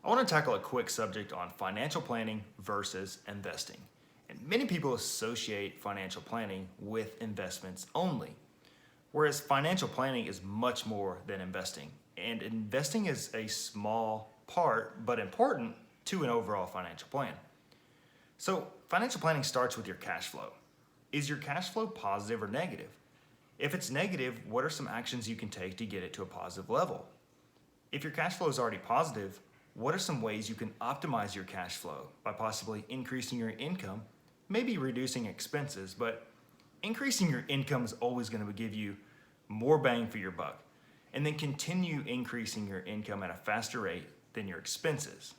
I want to tackle a quick subject on financial planning versus investing. And many people associate financial planning with investments only, whereas financial planning is much more than investing. And investing is a small part, but important to an overall financial plan. So, financial planning starts with your cash flow. Is your cash flow positive or negative? If it's negative, what are some actions you can take to get it to a positive level? If your cash flow is already positive, what are some ways you can optimize your cash flow by possibly increasing your income, maybe reducing expenses, but increasing your income is always going to give you more bang for your buck. And then continue increasing your income at a faster rate than your expenses.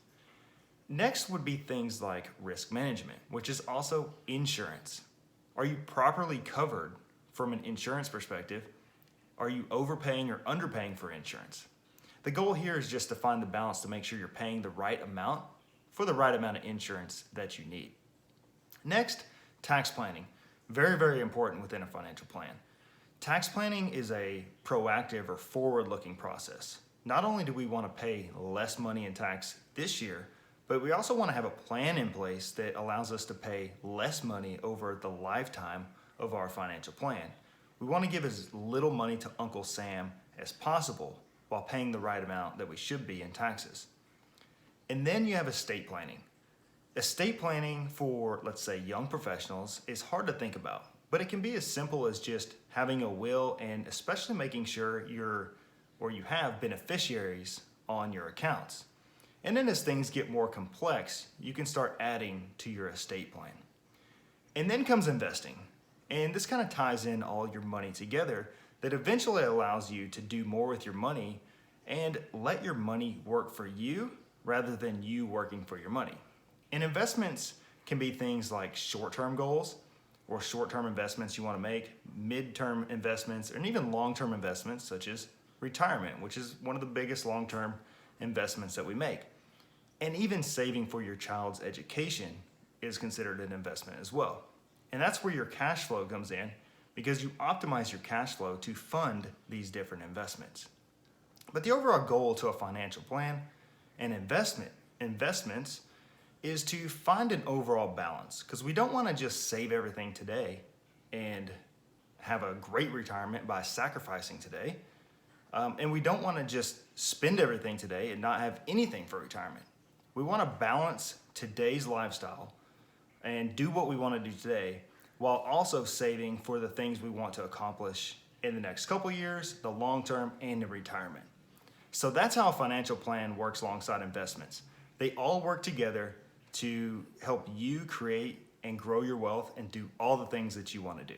Next would be things like risk management, which is also insurance. Are you properly covered from an insurance perspective? Are you overpaying or underpaying for insurance? The goal here is just to find the balance to make sure you're paying the right amount for the right amount of insurance that you need. Next, tax planning. Very, very important within a financial plan. Tax planning is a proactive or forward-looking process. Not only do we want to pay less money in tax this year, but we also want to have a plan in place that allows us to pay less money over the lifetime of our financial plan. We want to give as little money to Uncle Sam as possible while paying the right amount that we should be in taxes. And then you have estate planning. Estate planning for, let's say, young professionals is hard to think about, but it can be as simple as just having a will and especially making sure you have beneficiaries on your accounts. And then as things get more complex, you can start adding to your estate plan. And then comes investing. And this kind of ties in all your money together that eventually allows you to do more with your money and let your money work for you rather than you working for your money. And investments can be things like short-term goals or short-term investments you want to make, mid-term investments, and even long-term investments such as retirement, which is one of the biggest long-term investments that we make. And even saving for your child's education is considered an investment as well. And that's where your cash flow comes in because you optimize your cash flow to fund these different investments. But the overall goal to a financial plan and investments is to find an overall balance because we don't want to just save everything today and have a great retirement by sacrificing today. And we don't want to just spend everything today and not have anything for retirement. We want to balance today's lifestyle and do what we want to do today while also saving for the things we want to accomplish in the next couple of years, the long term, and the retirement. So that's how a financial plan works alongside investments. They all work together to help you create and grow your wealth and do all the things that you want to do.